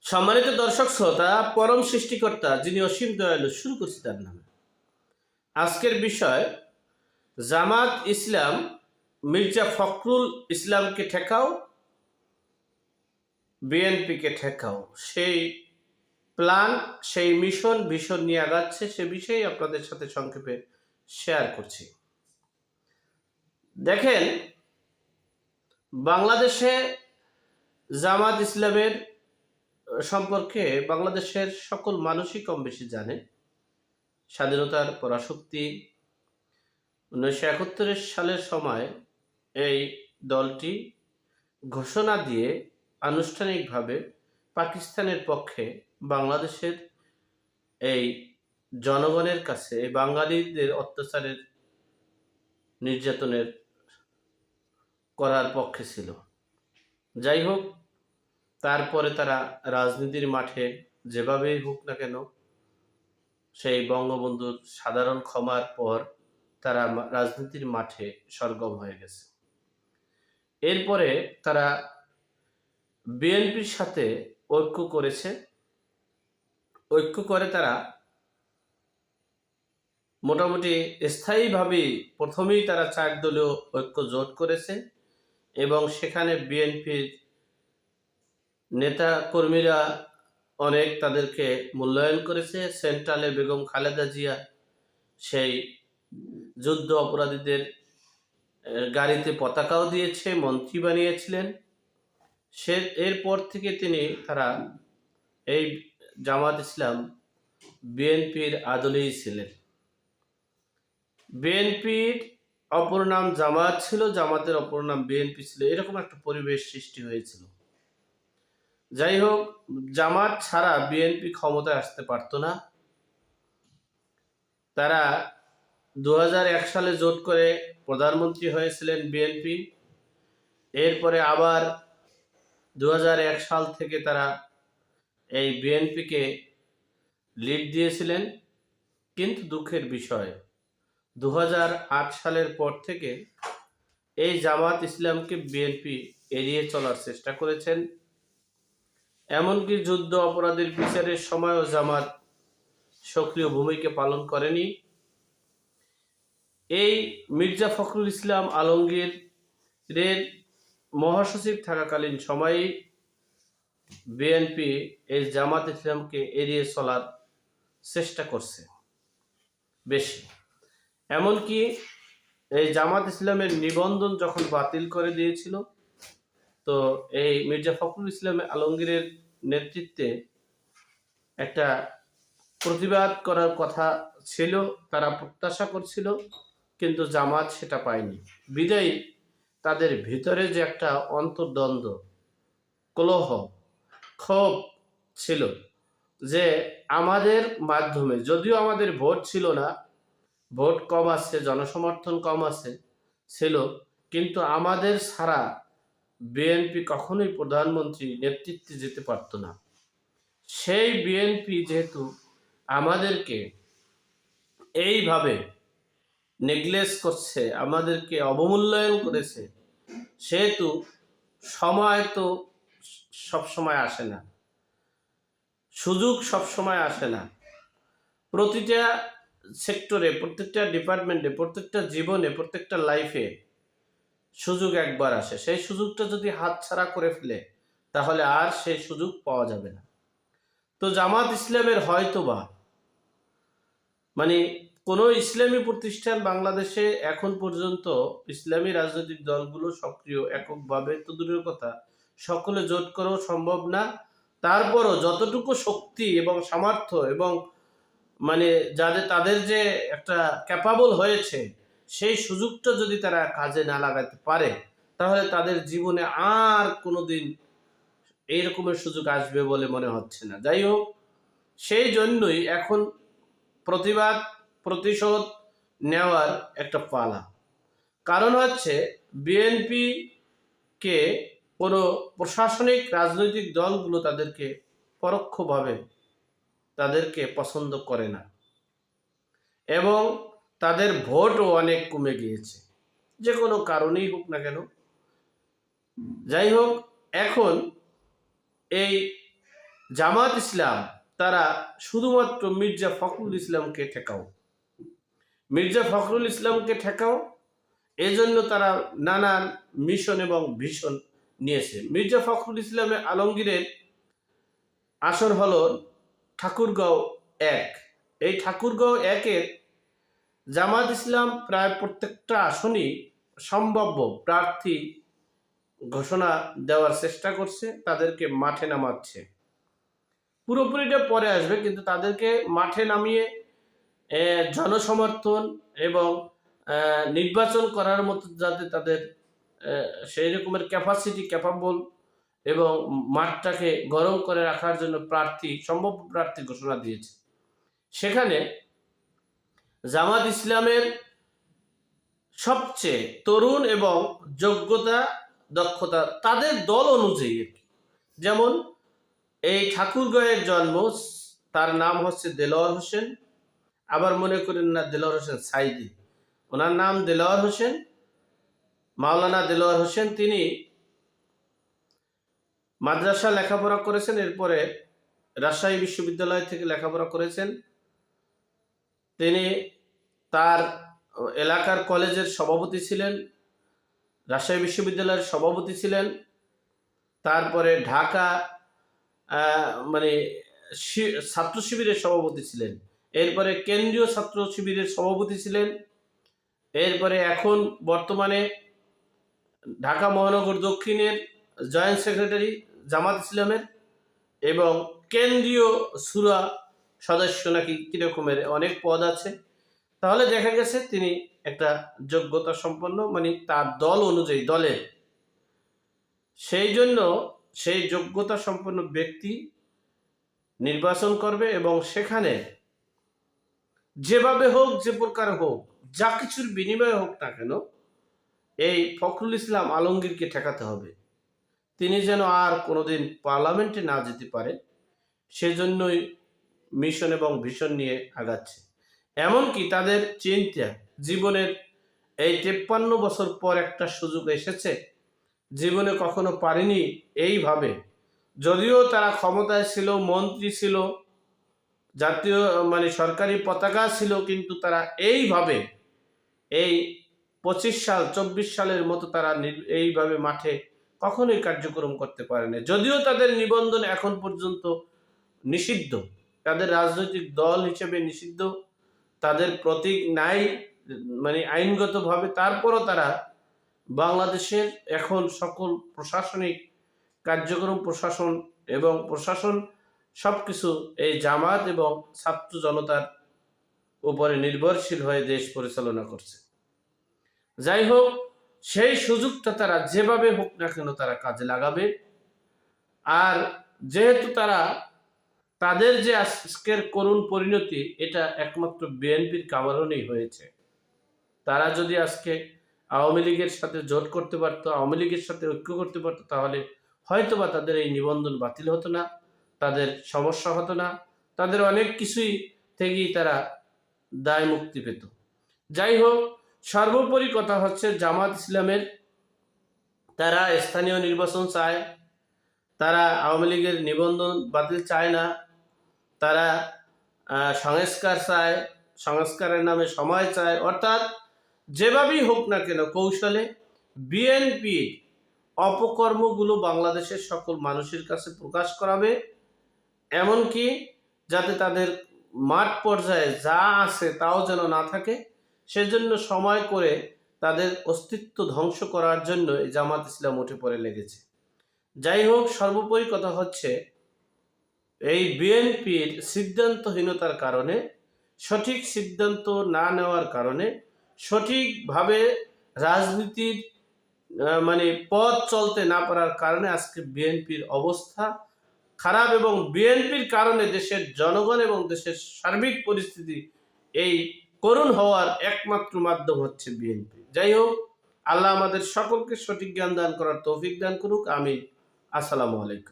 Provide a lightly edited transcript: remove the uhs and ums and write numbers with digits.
সম্মানিত দর্শক শ্রোতা, পরম সৃষ্টিকর্তা যিনি অসীম দয়ালু, শুরু করছি তার নামে। আজকের বিষয়, জামাত ইসলাম মির্জা ফখরুল ইসলামকে ঠেকাও, বিএনপিকে ঠেকাও। সেই প্ল্যান, সেই ভীষণ নিয়ে আগাচ্ছে, সে বিষয়ে আপনাদের সাথে সংক্ষেপে শেয়ার করছি। দেখেন, বাংলাদেশে জামাত ইসলামের সম্পর্কে বাংলাদেশের সকল মানুষই কম বেশি জানে। স্বাধীনতার পরাশক্তি 1971 সালের সময় এই দলটি ঘোষণা দিয়ে আনুষ্ঠানিকভাবে পাকিস্তানের পক্ষে বাংলাদেশের এই জনগণের কাছে এই বাঙালিদের অত্যাচারের, নির্যাতনের করার পক্ষে ছিল। যাই হোক, তারপরে তারা রাজনীতির মাঠে যেভাবেই হোক না কেন, সেই বঙ্গবন্ধুর সাধারণ ক্ষমার পর তারা রাজনীতির মাঠে সরগম হয়ে গেছে। এরপরে তারা বিএনপির সাথে ঐক্য করেছে। ঐক্য করে তারা মোটামুটি স্থায়ীভাবেই প্রথমেই তারা 4 দলীয় ঐক্য জোট করেছে এবং সেখানে বিএনপির নেতা কর্মীরা অনেক তাদেরকে মূল্যায়ন করেছে। সেন্ট্রালে বেগম খালেদা জিয়া সেই যুদ্ধ অপরাধীদের গাড়িতে পতাকাও দিয়েছে, মন্ত্রী বানিয়েছিলেন। এরপর থেকে তারা এই জামাত ইসলাম বিএনপির আদলেই ছিলেন। বিএনপির অপর নাম জামাত ছিল, জামাতের অপর নাম বিএনপি ছিল, এরকম একটা পরিবেশ সৃষ্টি হয়েছিল। যাই হোক, জামাত ছাড়া বিএনপি ক্ষমতায় আসতে পারত না। তারা 2001 সালে জোট করে প্রধানমন্ত্রী হয়েছিলেন বিএনপি। এরপরে আবার 2001 সাল থেকে তারা এই বিএনপিকে লিড দিয়েছিলেন। কিন্তু দুঃখের বিষয়, 2008 সালের পর থেকে এই জামাত ইসলামকে বিএনপি এড়িয়ে চলার চেষ্টা করেছেন। এমনকি যুদ্ধ অপরাধীর বিচারের সময়ও জামাত সক্রিয় ভূমিকা পালন করেনি। এই মির্জা ফখরুল ইসলাম আলমগীরের মহাসচিব থাকাকালীন সময়ে বিএনপি এই জামাত ইসলামকে এড়িয়ে চলার চেষ্টা করছে বেশি। এমনকি এই জামাত ইসলামের নিবন্ধন যখন বাতিল করে দিয়েছিল, তো এই মির্জা ফখরুল ইসলাম আলমগীরের নেতৃত্বে একটা প্রতিবাদ করার কথা ছিল, তারা প্রত্যাশা করছিল, কিন্তু জামাত সেটা পায়নি। বিদায়ী তাদের ভিতরে যে একটা অন্তর্দ্বন্দ্ব, কলহ, ক্ষোভ ছিল যে আমাদের মাধ্যমে, যদিও আমাদের ভোট ছিল না, ভোট কম আছে, জনসমর্থন কম আছে ছিল, কিন্তু আমাদের ছাড়া বিএনপি কখনোই প্রধানমন্ত্রী নেতৃত্বে যেতে পারত না। সেই বিএনপি যেহেতু আমাদেরকে এইভাবে নেগলেক্ট করছে, আমাদেরকে অবমূল্যায়ন করেছে, সেহেতু সময় তো সবসময় আসে না, সুযোগ সবসময় আসে না। প্রতিটা সেক্টরে, প্রত্যেকটা ডিপার্টমেন্টে, প্রত্যেকটা জীবনে, প্রত্যেকটা লাইফে সুযোগ একবার আসে। সেই সুযোগটা যদি হাতছাড়া করে ফেলে, তাহলে আর সেই সুযোগ পাওয়া যাবে না। তো জামাত ইসলামের হয়তোবা কোনো ইসলামী প্রতিষ্ঠান বাংলাদেশে এখন পর্যন্ত, ইসলামী রাজনৈতিক দলগুলো সক্রিয় এককভাবে তো দূরের কথা, সকলে জোট করেও সম্ভব না। তারপরও যতটুকু শক্তি এবং সামর্থ্য এবং তাদের যে একটা ক্যাপাবল হয়েছে, সেই সুযোগটা যদি তারা কাজে না লাগাতে পারে, তাহলে তাদের জীবনে আর কোনোদিন এই রকমের সুযোগ আসবে বলে মনে হচ্ছে না। যাই হোক, সেই জন্যই এখন প্রতিশোধ নেওয়ার একটা পালা। কারণ হচ্ছে, বিএনপি কে কোনো প্রশাসনিক রাজনৈতিক দলগুলো তাদেরকে পরোক্ষভাবে তাদেরকে পছন্দ করে না এবং তাদের ভোটও অনেক কমে গিয়েছে, যে কোনো কারণেই হোক না কেন। যাই হোক, এখন এই জামাত ইসলাম তারা শুধুমাত্র মির্জা ফখরুল ইসলামকে ঠেকাও, মির্জা ফখরুল ইসলামকে ঠেকাও, এজন্য তারা নানান মিশন এবং ভিশন নিয়েছে। মির্জা ফখরুল ইসলামে আলমগীরের আসন হলো ঠাকুরগাঁও 1। এই ঠাকুরগাঁও 1-এর জামাত ইসলাম প্রায় প্রত্যেকটা আসনই সম্ভাব্য প্রার্থী ঘোষণা দেওয়ার চেষ্টা করছে, তাদেরকে মাঠে নামাচ্ছে। পুরোপুরিটা পরে আসবে, কিন্তু তাদেরকে মাঠে নামিয়ে জনসমর্থন এবং নির্বাচন করার মতো যাতে তাদের সেই রকমের ক্যাপাসিটি, ক্যাপাবল এবং মাঠটাকে গরম করে রাখার জন্য সম্ভাব্য প্রার্থী ঘোষণা দিয়েছে। সেখানে জামাত ইসলামের সবচেয়ে তরুণ এবং যোগ্যতা, দক্ষতা তাদের দল অনুযায়ী, যেমন এই ঠাকুরগাঁয়ের জন্ম, তার নাম হচ্ছে দেলোয়ার হোসেন। আবার মনে করেন না দেলোয়ার হোসেন সাইদি, ওনার নাম দেলোয়ার হোসেন, মাওলানা দেলোয়ার হোসেন। তিনি মাদ্রাসা লেখাপড়া করেছেন, এরপরে রাজশাহী বিশ্ববিদ্যালয় থেকে লেখাপড়া করেছেন। তিনি তার এলাকার কলেজের সভাপতি ছিলেন, রাজশাহী বিশ্ববিদ্যালয়ের সভাপতি ছিলেন, তারপরে ঢাকা ছাত্র শিবিরের সভাপতি ছিলেন, এরপরে কেন্দ্রীয় ছাত্র শিবিরের সভাপতি ছিলেন, এরপরে এখন বর্তমানে ঢাকা মহানগর দক্ষিণের জয়েন্ট সেক্রেটারি জামাত ইসলামের, এবং কেন্দ্রীয় সুরা সদস্য নাকি কিরকমের অনেক পদ আছে। তাহলে দেখা গেছে তিনি একটা যোগ্যতা সম্পন্ন, তার দল অনুযায়ী দলের, সেই জন্য সেই যোগ্যতা সম্পন্ন ব্যক্তি নির্বাচন করবে এবং সেখানে যেভাবে হোক, যে প্রকার হোক, যা কিছুর বিনিময়ে হোক না কেন, এই ফখরুল ইসলাম আলমগীরকে ঠেকাতে হবে। তিনি যেন আর কোনোদিন পার্লামেন্টে না যেতে পারে, সেজন্যই মিশন এবং ভিশন নিয়ে আগাচ্ছে। এমনকি তাদের চিন্তা, জীবনের এই 53 বছর পর একটা সুযোগ এসেছে, জীবনে কখনো পারেনি এইভাবে। যদিও তারা ক্ষমতায় ছিল, মন্ত্রী ছিল, জাতীয় সরকারি পতাকা ছিল, কিন্তু তারা এইভাবে এই 25 সাল 24 সালের মতো তারা এইভাবে মাঠে কখনোই কার্যক্রম করতে পারেনি। যদিও তাদের নিবন্ধন এখন পর্যন্ত নিষিদ্ধ, তাদের রাজনৈতিক দল হিসেবে নিষিদ্ধ, তাদের প্রতীক নাই আইনগতভাবে, তারপরও তারা বাংলাদেশের এখন সকল প্রশাসনিক কার্যক্রম, প্রশাসন সবকিছু এই জামাত এবং ছাত্র জনতার উপরে নির্ভরশীল হয়ে দেশ পরিচালনা করছে। যাই হোক, সেই সুযোগটা তারা যেভাবে হোক না কেন তারা কাজে লাগাবে। আর যেহেতু তাদের যে আজকের করুণ পরিণতি, এটা একমাত্র বিএনপির কারণেই হয়েছে। তারা যদি আজকে আওয়ামী লীগের সাথে জোট করতে পারতো, আওয়ামী লীগের সাথে ঐক্য করতে পারতো, তাহলে হয়তোবা তাদের এই নিবন্ধন বাতিল হতো না, তাদের সমস্যা হতো না, তাদের অনেক কিছুই থেকেই তারা দায় মুক্তি পেত। যাই হোক, সর্বোপরি কথা হচ্ছে জামাত ইসলামের, তারা স্থানীয় নির্বাচন চায়, তারা আওয়ামী লীগের নিবন্ধন বাতিল চায় না, তারা সংস্কার চায়, সংস্কারের নামে সময় চায়। অর্থাৎ যেভাবেই হোক না কেন কৌশলে বিএনপির অপকর্মগুলো বাংলাদেশের সকল মানুষের কাছে প্রকাশ করাবে, এমনকি যাতে তাদের মাঠ পর্যায়ে যা আছে তাও যেন না থাকে, সেজন্য সময় করে তাদের অস্তিত্ব ধ্বংস করার জন্য এই জামাত ইসলাম উঠে পড়ে লেগেছে। যাই হোক, সর্বোপরি কথা হচ্ছে এই বিএনপির সিদ্ধান্তহীনতার কারণে, সঠিক সিদ্ধান্ত না নেওয়ার কারণে, সঠিকভাবে রাজনীতির পথ চলতে না পারার কারণে আজকে বিএনপির অবস্থা খারাপ, এবং বিএনপির কারণে দেশের জনগণ এবং দেশের সার্বিক পরিস্থিতি এই করুণ হওয়ার একমাত্র মাধ্যম হচ্ছে বিএনপি। যাই হোক, আল্লাহ আমাদের সকলকে সঠিক জ্ঞান দান করার তৌফিক দান করুক। আমিন। আসসালামু আলাইকুম।